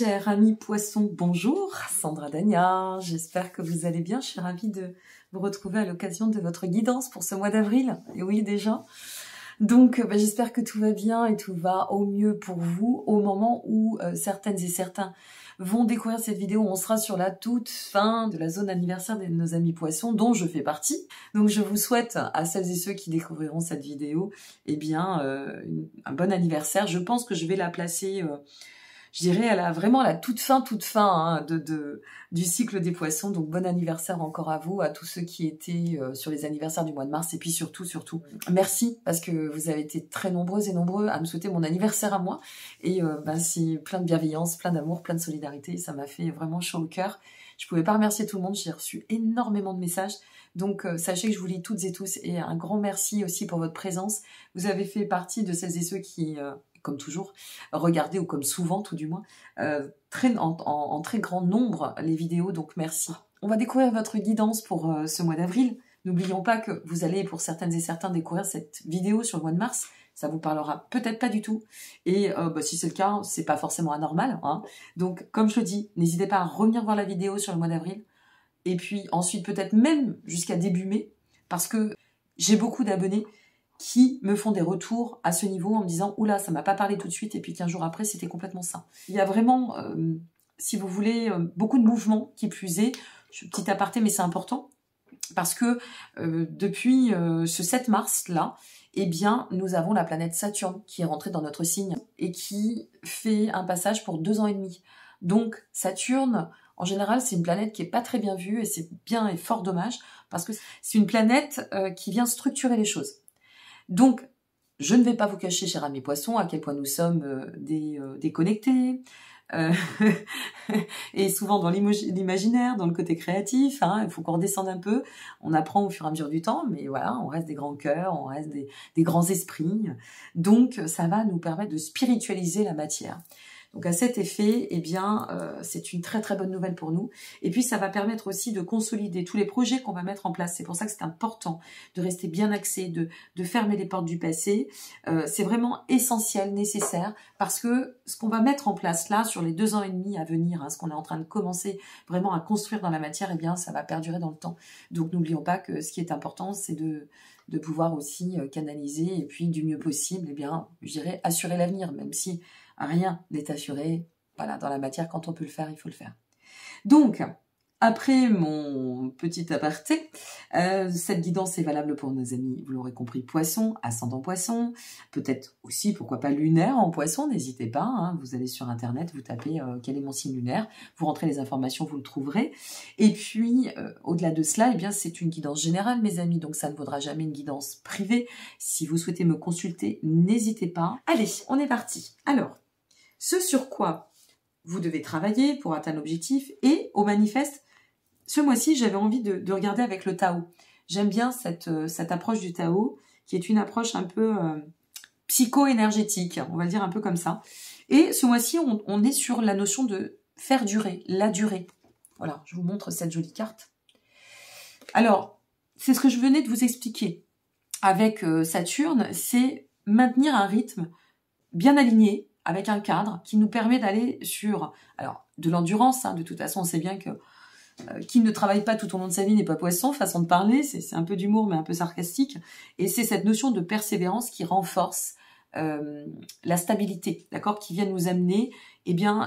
Chers amis poissons, bonjour, Sandra Dagna, j'espère que vous allez bien, je suis ravie de vous retrouver à l'occasion de votre guidance pour ce mois d'avril, et oui déjà. Donc j'espère que tout va bien et tout va au mieux pour vous au moment où certaines et certains vont découvrir cette vidéo. On sera sur la toute fin de la zone anniversaire de nos amis poissons, dont je fais partie. Donc je vous souhaite à celles et ceux qui découvriront cette vidéo, eh bien un bon anniversaire. Je pense que je vais la placer... je dirais vraiment à la toute fin hein, du cycle des poissons. Donc bon anniversaire encore à vous, à tous ceux qui étaient sur les anniversaires du mois de mars. Et puis surtout, merci parce que vous avez été très nombreuses et nombreux à me souhaiter mon anniversaire à moi. Et c'est plein de bienveillance, plein d'amour, plein de solidarité. Ça m'a fait vraiment chaud au cœur. Je pouvais pas remercier tout le monde, j'ai reçu énormément de messages. Donc sachez que je vous lis toutes et tous. Et un grand merci aussi pour votre présence. Vous avez fait partie de celles et ceux qui... comme toujours, regardez, ou comme souvent tout du moins, en très grand nombre les vidéos, donc merci. On va découvrir votre guidance pour ce mois d'avril. N'oublions pas que vous allez, pour certaines et certains, découvrir cette vidéo sur le mois de mars. Ça vous parlera peut-être pas du tout. Et si c'est le cas, c'est pas forcément anormal, hein. Donc, comme je le dis, n'hésitez pas à revenir voir la vidéo sur le mois d'avril. Et puis ensuite, peut-être même jusqu'à début mai, parce que j'ai beaucoup d'abonnés qui me font des retours à ce niveau en me disant « Oula, ça m'a pas parlé tout de suite » et puis 15 jours après, c'était complètement ça. Il y a vraiment, si vous voulez, beaucoup de mouvements qui plus est. Petit aparté, mais c'est important, parce que depuis ce 7 mars-là, eh bien, nous avons la planète Saturne qui est rentrée dans notre signe et qui fait un passage pour 2 ans et demi. Donc, Saturne, en général, c'est une planète qui est pas très bien vue et c'est bien et fort dommage parce que c'est une planète qui vient structurer les choses. Donc, je ne vais pas vous cacher, chers amis poissons, à quel point nous sommes déconnectés, et souvent dans l'imaginaire, dans le côté créatif, hein, il faut qu'on redescende un peu, on apprend au fur et à mesure du temps, mais voilà, on reste des grands cœurs, on reste des grands esprits, donc ça va nous permettre de spiritualiser la matière. Donc à cet effet, eh bien, c'est une très très bonne nouvelle pour nous. Et puis ça va permettre aussi de consolider tous les projets qu'on va mettre en place. C'est pour ça que c'est important de rester bien axé, de fermer les portes du passé. C'est vraiment essentiel, nécessaire, parce que ce qu'on va mettre en place là, sur les 2 ans et demi à venir, hein, ce qu'on est en train de commencer vraiment à construire dans la matière, eh bien, ça va perdurer dans le temps. Donc n'oublions pas que ce qui est important, c'est de pouvoir aussi canaliser et puis du mieux possible, eh bien, je dirais, assurer l'avenir, même si rien n'est assuré. Voilà, dans la matière, quand on peut le faire, il faut le faire. Donc, après mon petit aparté, cette guidance est valable pour nos amis, vous l'aurez compris, poissons, ascendant poisson, peut-être aussi, pourquoi pas, lunaire en poisson, n'hésitez pas, hein, vous allez sur internet, vous tapez quel est mon signe lunaire, vous rentrez les informations, vous le trouverez. Et puis, au-delà de cela, eh bien, c'est une guidance générale, mes amis, donc ça ne vaudra jamais une guidance privée. Si vous souhaitez me consulter, n'hésitez pas. Allez, on est parti. Alors, ce sur quoi vous devez travailler pour atteindre l'objectif, et au manifeste, ce mois-ci, j'avais envie de regarder avec le Tao. J'aime bien cette approche du Tao, qui est une approche un peu psycho-énergétique, on va le dire un peu comme ça. Et ce mois-ci, on est sur la notion de faire durer, la durée. Voilà, je vous montre cette jolie carte. Alors, c'est ce que je venais de vous expliquer. Avec Saturne, c'est maintenir un rythme bien aligné, avec un cadre qui nous permet d'aller sur de l'endurance. Hein, de toute façon, on sait bien que qui ne travaille pas tout au long de sa vie n'est pas poisson, façon de parler, c'est un peu d'humour mais un peu sarcastique, et c'est cette notion de persévérance qui renforce la stabilité, d'accord, qui vient nous amener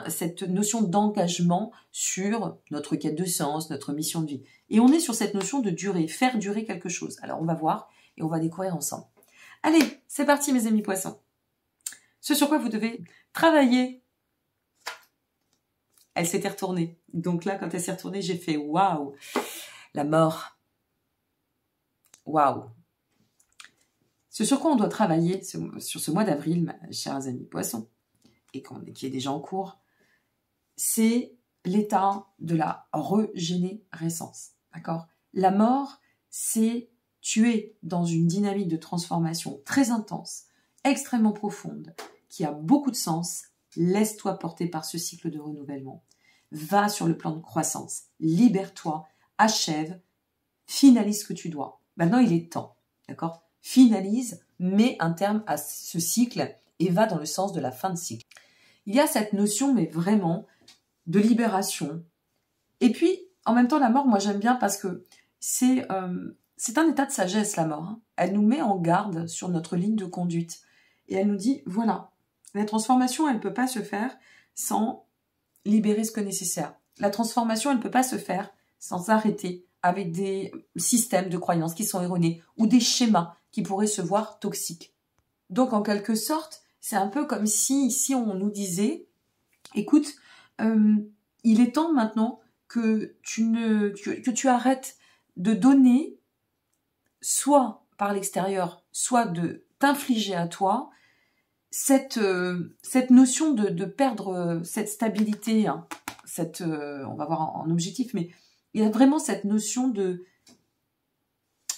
cette notion d'engagement sur notre quête de sens, notre mission de vie. Et on est sur cette notion de durée, faire durer quelque chose. Alors on va voir et on va découvrir ensemble. Allez, c'est parti mes amis poissons. Ce sur quoi vous devez travailler. Elle s'était retournée. Donc là, quand elle s'est retournée, j'ai fait waouh, la mort. Waouh. Ce sur quoi on doit travailler sur ce mois d'avril, chers amis poissons, et qui est déjà en cours, c'est l'état de la régénérescence. D'accord? La mort, c'est tu es dans une dynamique de transformation très intense, extrêmement profonde, qui a beaucoup de sens. Laisse-toi porter par ce cycle de renouvellement. Va sur le plan de croissance. Libère-toi, achève, finalise ce que tu dois. Maintenant, il est temps, d'accord? Finalise, mets un terme à ce cycle et va dans le sens de la fin de cycle. Il y a cette notion, mais vraiment, de libération. Et puis, en même temps, la mort, moi j'aime bien parce que c'est un état de sagesse, la mort. Hein. Elle nous met en garde sur notre ligne de conduite. Et elle nous dit, voilà, la transformation, elle ne peut pas se faire sans libérer ce que nécessaire. La transformation, elle ne peut pas se faire sans arrêter avec des systèmes de croyances qui sont erronés ou des schémas qui pourraient se voir toxiques. Donc, en quelque sorte, c'est un peu comme si on nous disait, écoute, il est temps maintenant que tu arrêtes de donner, soit par l'extérieur, soit de t'infliger à toi, cette notion de perdre cette stabilité, hein, on va voir en objectif, mais il y a vraiment cette notion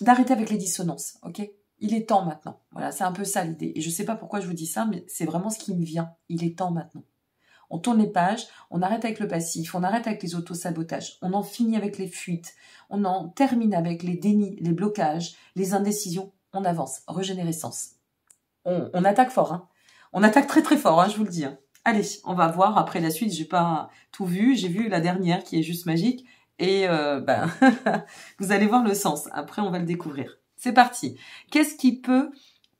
d'arrêter avec les dissonances, ok? Il est temps maintenant. Voilà, c'est un peu ça l'idée. Et je sais pas pourquoi je vous dis ça, mais c'est vraiment ce qui me vient. Il est temps maintenant. On tourne les pages, on arrête avec le passif, on arrête avec les autosabotages, on en finit avec les fuites, on en termine avec les dénis, les blocages, les indécisions, on avance, régénérescence. On attaque fort, hein. On attaque très très fort, hein, je vous le dis. Hein. Allez, on va voir après la suite, j'ai pas tout vu, j'ai vu la dernière qui est juste magique, et vous allez voir le sens, après on va le découvrir. C'est parti. Qu'est-ce qui peut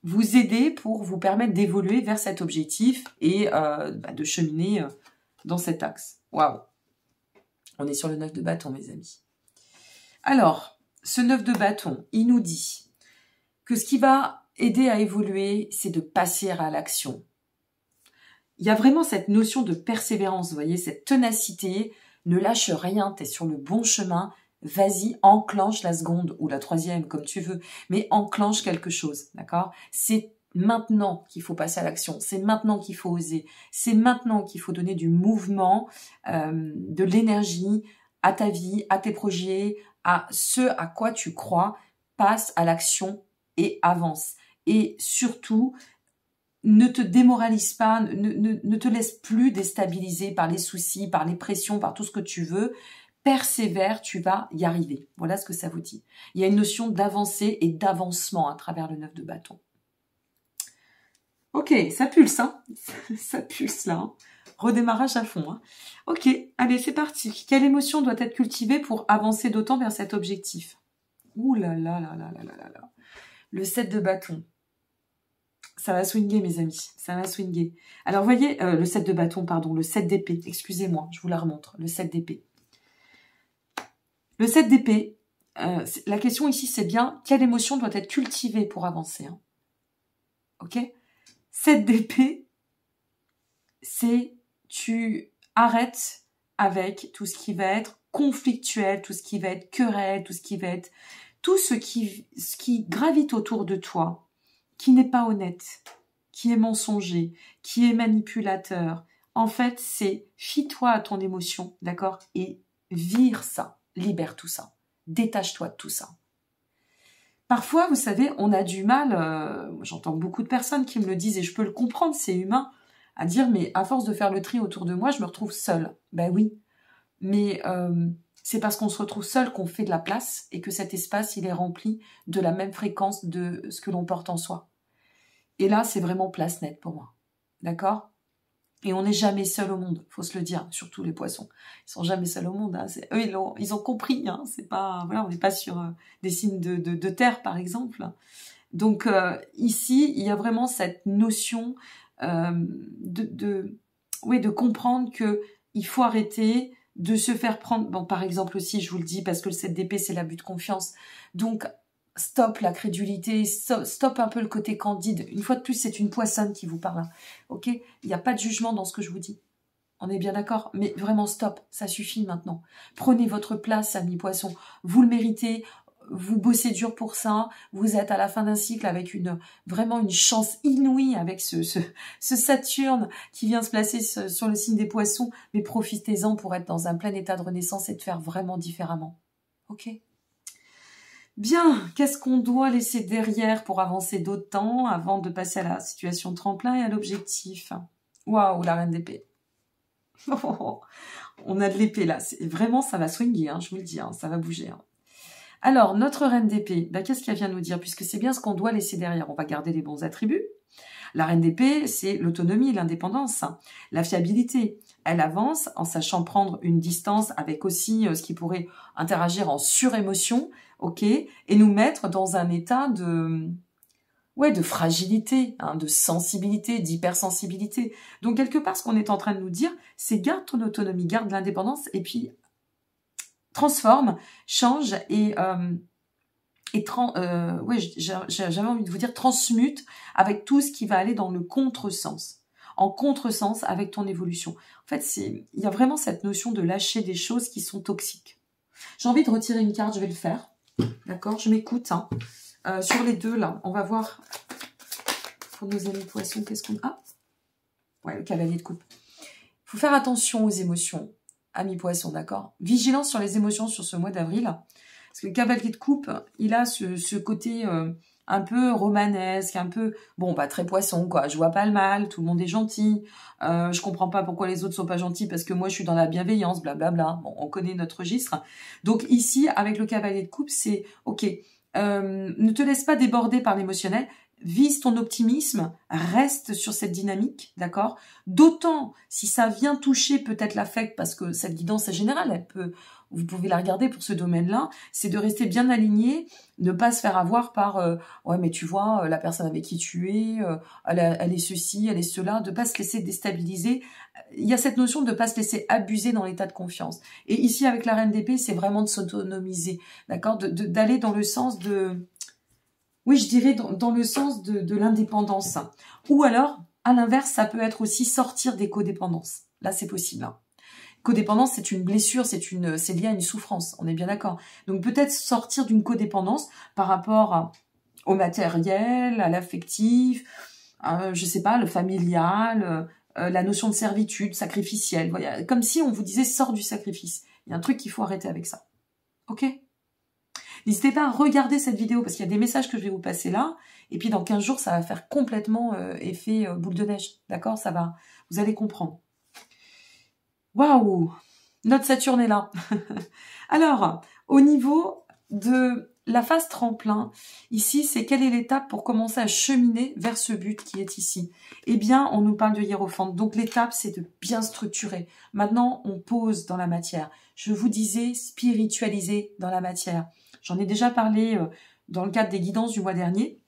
vous aider pour vous permettre d'évoluer vers cet objectif et de cheminer dans cet axe. Waouh. On est sur le 9 de bâton, mes amis. Alors, ce 9 de bâton, il nous dit que ce qui va aider à évoluer, c'est de passer à l'action. Il y a vraiment cette notion de persévérance, vous voyez, cette ténacité. Ne lâche rien, tu es sur le bon chemin. Vas-y, enclenche la seconde ou la troisième, comme tu veux, mais enclenche quelque chose, d'accord? C'est maintenant qu'il faut passer à l'action, c'est maintenant qu'il faut oser, c'est maintenant qu'il faut donner du mouvement, de l'énergie à ta vie, à tes projets, à ce à quoi tu crois. Passe à l'action et avance. Et surtout, ne te démoralise pas, ne te laisse plus déstabiliser par les soucis, par les pressions, par tout ce que tu veux. Persévère, tu vas y arriver. Voilà ce que ça vous dit. Il y a une notion d'avancée et d'avancement à travers le 9 de bâton. Ok, ça pulse, hein. Ça pulse là. Hein. Redémarrage à fond. Hein. Ok, allez, c'est parti. Quelle émotion doit être cultivée pour avancer d'autant vers cet objectif? Ouh là là là là là là là. Le 7 de bâton. Ça va swinguer, mes amis. Ça va swinguer. Alors, vous voyez, le 7 de bâton, pardon, le 7 d'épée. Excusez-moi, je vous la remontre. Le 7 d'épée. Le 7 d'épée, la question ici, c'est bien quelle émotion doit être cultivée pour avancer. Hein. Ok? 7 d'épée, c'est tu arrêtes avec tout ce qui va être conflictuel, tout ce qui va être querelle, tout ce qui va être tout ce qui gravite autour de toi, qui n'est pas honnête, qui est mensonger, qui est manipulateur. En fait, c'est fie-toi à ton émotion, d'accord? Et vire ça. Libère tout ça. Détache-toi de tout ça. Parfois, vous savez, on a du mal, j'entends beaucoup de personnes qui me le disent et je peux le comprendre, c'est humain, à dire mais à force de faire le tri autour de moi, je me retrouve seule. Ben oui, mais c'est parce qu'on se retrouve seul qu'on fait de la place et que cet espace, il est rempli de la même fréquence de ce que l'on porte en soi. Et là, c'est vraiment place nette pour moi. D'accord ? Et on n'est jamais seul au monde, faut se le dire, surtout les poissons. Ils sont jamais seuls au monde. Hein. Eux, ils ont compris. Hein. C'est pas, voilà, on n'est pas sur des signes de terre, par exemple. Donc ici, il y a vraiment cette notion de comprendre que il faut arrêter de se faire prendre. Bon, par exemple aussi, je vous le dis, parce que le 7 d'épée, c'est l'abus de confiance. Donc stop la crédulité, stop un peu le côté candide. Une fois de plus, c'est une poissonne qui vous parle. Ok ? Il n'y a pas de jugement dans ce que je vous dis. On est bien d'accord ? Mais vraiment, stop. Ça suffit maintenant. Prenez votre place, amis poissons. Vous le méritez. Vous bossez dur pour ça. Vous êtes à la fin d'un cycle avec vraiment une chance inouïe avec ce Saturne qui vient se placer sur le signe des poissons. Mais profitez-en pour être dans un plein état de renaissance et de faire vraiment différemment. Ok ? Bien, qu'est-ce qu'on doit laisser derrière pour avancer d'autant avant de passer à la situation de tremplin et à l'objectif? Waouh, la reine d'épée. On a de l'épée là. Vraiment, ça va swinguer, hein, je vous le dis, hein, ça va bouger. Hein. Alors, notre reine d'épée, qu'est-ce qu'elle vient nous dire? Puisque c'est bien ce qu'on doit laisser derrière. On va garder les bons attributs. La reine d'épée, c'est l'autonomie, l'indépendance, la fiabilité. Elle avance en sachant prendre une distance avec aussi ce qui pourrait interagir en surémotion, ok, et nous mettre dans un état de fragilité, de sensibilité, d'hypersensibilité. Donc quelque part, ce qu'on est en train de nous dire, c'est garde ton autonomie, garde l'indépendance, et puis transforme, change j'avais envie de vous dire transmute avec tout ce qui va aller dans le contresens. En contresens avec ton évolution. En fait, il y a vraiment cette notion de lâcher des choses qui sont toxiques. J'ai envie de retirer une carte, je vais le faire. D'accord, je m'écoute. Sur les deux, là, on va voir pour nos amis poissons, qu'est-ce qu'on a? Ouais, le cavalier de coupe. Il faut faire attention aux émotions, amis poissons, d'accord? Vigilance sur les émotions sur ce mois d'avril. Parce que le cavalier de coupe, il a ce côté un peu romanesque, un peu, très poisson, quoi. Je vois pas le mal, tout le monde est gentil. Je comprends pas pourquoi les autres sont pas gentils, parce que moi, je suis dans la bienveillance, blablabla. Bon, on connaît notre registre. Donc ici, avec le cavalier de coupe, c'est, ok, ne te laisse pas déborder par l'émotionnel, vise ton optimisme, reste sur cette dynamique, d'accord? D'autant, si ça vient toucher peut-être l'affect, parce que cette guidance est générale, vous pouvez la regarder pour ce domaine-là, c'est de rester bien aligné, ne pas se faire avoir par ouais mais tu vois, la personne avec qui tu es, elle est ceci, elle est cela, de pas se laisser déstabiliser. Il y a cette notion de ne pas se laisser abuser dans l'état de confiance. Et ici, avec la reine d'épée, c'est vraiment de s'autonomiser, d'accord, d'aller dans le sens de... Oui, je dirais dans le sens de l'indépendance. Ou alors, à l'inverse, ça peut être aussi sortir des codépendances. Là, c'est possible. Codépendance, c'est une blessure, c'est lié à une souffrance. On est bien d'accord. Donc, peut-être sortir d'une codépendance par rapport au matériel, à l'affectif, je sais pas, le familial, la notion de servitude, sacrificielle. Voilà. Comme si on vous disait, sors du sacrifice. Il y a un truc qu'il faut arrêter avec ça. Ok ? N'hésitez pas à regarder cette vidéo parce qu'il y a des messages que je vais vous passer là. Et puis dans 15 jours, ça va faire complètement effet boule de neige. D'accord? Ça va. Vous allez comprendre. Waouh! Notre Saturne est là. Alors, au niveau de la phase tremplin, ici, c'est quelle est l'étape pour commencer à cheminer vers ce but qui est ici? Eh bien, on nous parle de hiérophante. Donc l'étape, c'est de bien structurer. Maintenant, on pose dans la matière. Je vous disais spiritualiser dans la matière. J'en ai déjà parlé dans le cadre des guidances du mois dernier,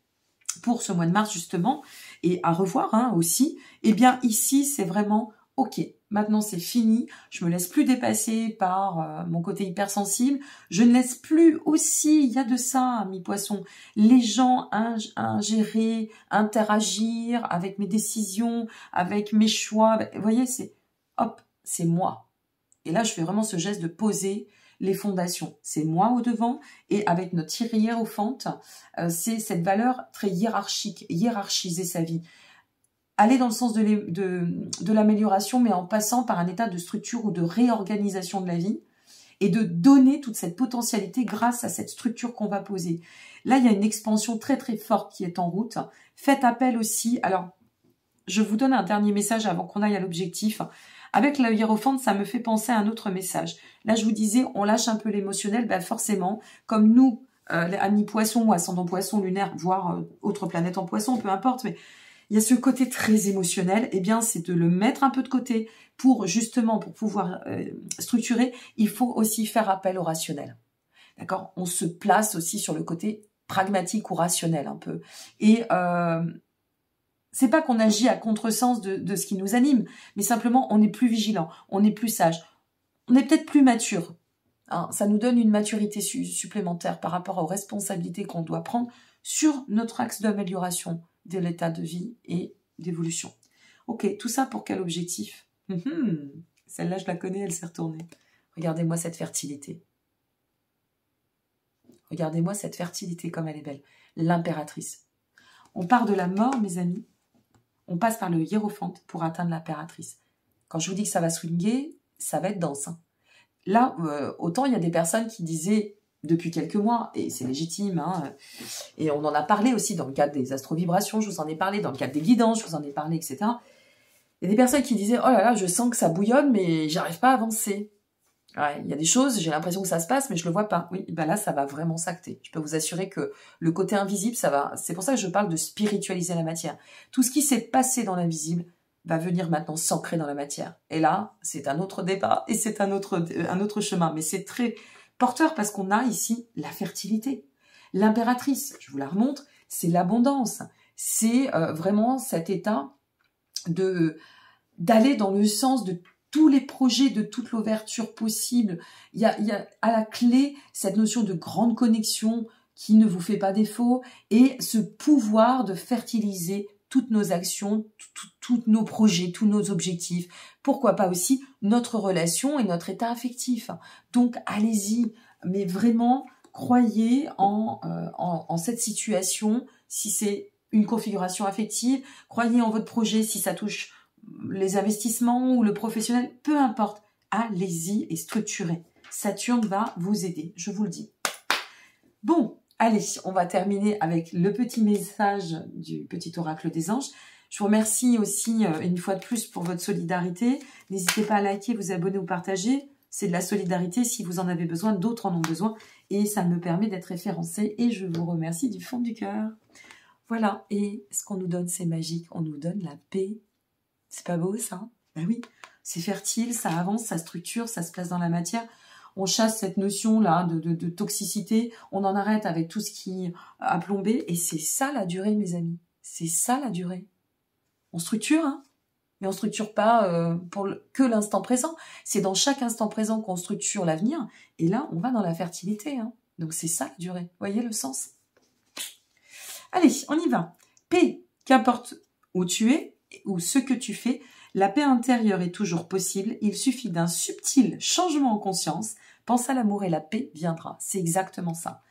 pour ce mois de mars justement, et à revoir aussi. Eh bien ici, c'est vraiment, ok, maintenant c'est fini, je me laisse plus dépasser par mon côté hypersensible, je ne laisse plus aussi, il y a de ça, mes poissons, les gens ingérer, interagir avec mes décisions, avec mes choix. Vous voyez, c'est, hop, c'est moi. Et là, je fais vraiment ce geste de poser les fondations. C'est moi au devant et avec notre hiérophante, c'est cette valeur très hiérarchique, hiérarchiser sa vie. Aller dans le sens de l'amélioration, mais en passant par un état de structure ou de réorganisation de la vie et de donner toute cette potentialité grâce à cette structure qu'on va poser. Là, il y a une expansion très très forte qui est en route. Faites appel aussi. Alors, je vous donne un dernier message avant qu'on aille à l'objectif. Avec la hiérophante, ça me fait penser à un autre message. Là, je vous disais, on lâche un peu l'émotionnel. Ben forcément, comme nous, amis poissons ou ascendant poisson lunaire, voire autre planète en poisson, peu importe, mais il y a ce côté très émotionnel. Eh bien, c'est de le mettre un peu de côté pour justement, pour pouvoir structurer. Il faut aussi faire appel au rationnel. D'accord? On se place aussi sur le côté pragmatique ou rationnel un peu. Et c'est pas qu'on agit à contresens de ce qui nous anime, mais simplement on est plus vigilant, on est plus sage, on est peut-être plus mature. Ça nous donne une maturité supplémentaire par rapport aux responsabilités qu'on doit prendre sur notre axe d'amélioration de l'état de vie et d'évolution. Ok, tout ça pour quel objectif? Celle-là, je la connais, elle s'est retournée. Regardez-moi cette fertilité. Regardez-moi cette fertilité comme elle est belle. L'impératrice. On part de la mort, mes amis. On passe par le hiérophante pour atteindre l'impératrice. Quand je vous dis que ça va swinguer, ça va être dense. Là, autant il y a des personnes qui disaient depuis quelques mois, et c'est légitime, et on en a parlé aussi dans le cadre des astrovibrations, je vous en ai parlé, dans le cadre des guidances, je vous en ai parlé, etc. Il y a des personnes qui disaient « Oh là là, je sens que ça bouillonne, mais j'arrive pas à avancer. » Ouais, il y a des choses, j'ai l'impression que ça se passe, mais je le vois pas. Oui, ben là, ça va vraiment s'acter. Je peux vous assurer que le côté invisible, ça va. C'est pour ça que je parle de spiritualiser la matière. Tout ce qui s'est passé dans l'invisible va venir maintenant s'ancrer dans la matière. Et là, c'est un autre débat et c'est un autre chemin. Mais c'est très porteur parce qu'on a ici la fertilité. L'impératrice, je vous la remontre, c'est l'abondance. C'est vraiment cet état d'aller dans le sens de tous les projets, de toute l'ouverture possible. Il y a à la clé cette notion de grande connexion qui ne vous fait pas défaut et ce pouvoir de fertiliser toutes nos actions, tous nos projets, tous nos objectifs. Pourquoi pas aussi notre relation et notre état affectif. Donc allez-y, mais vraiment croyez en cette situation si c'est une configuration affective. Croyez en votre projet si ça touche les investissements ou le professionnel, peu importe, allez-y et structurez. Saturne va vous aider, je vous le dis. Bon, allez, on va terminer avec le petit message du petit oracle des anges. Je vous remercie aussi une fois de plus pour votre solidarité. N'hésitez pas à liker, vous abonner ou partager. C'est de la solidarité, si vous en avez besoin, d'autres en ont besoin. Et ça me permet d'être référencée et je vous remercie du fond du cœur. Voilà, et ce qu'on nous donne, c'est magique. On nous donne la paix. C'est pas beau, ça? Ben oui, c'est fertile, ça avance, ça structure, ça se place dans la matière. On chasse cette notion-là de toxicité. On en arrête avec tout ce qui a plombé. Et c'est ça la durée, mes amis. C'est ça la durée. On structure, hein, mais on structure pas que l'instant présent. C'est dans chaque instant présent qu'on structure l'avenir. Et là, on va dans la fertilité. Hein. Donc c'est ça la durée. Vous voyez le sens? Allez, on y va. P, qu'importe où tu es, ou ce que tu fais, la paix intérieure est toujours possible. Il suffit d'un subtil changement en conscience. Pense à l'amour et la paix viendra. C'est exactement ça.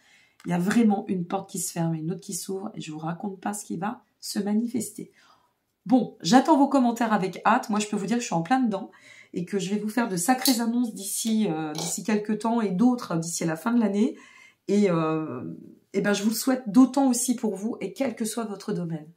Il y a vraiment une porte qui se ferme et une autre qui s'ouvre et je vous raconte pas ce qui va se manifester. Bon, j'attends vos commentaires avec hâte. Moi, je peux vous dire que je suis en plein dedans et que je vais vous faire de sacrées annonces d'ici quelques temps et d'autres d'ici à la fin de l'année. Et ben, je vous le souhaite d'autant aussi pour vous et quel que soit votre domaine.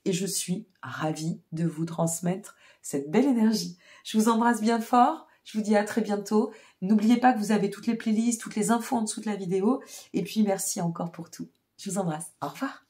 Et je suis ravie de vous transmettre cette belle énergie. Je vous embrasse bien fort. Je vous dis à très bientôt. N'oubliez pas que vous avez toutes les playlists, toutes les infos en dessous de la vidéo. Et puis, merci encore pour tout. Je vous embrasse. Au revoir.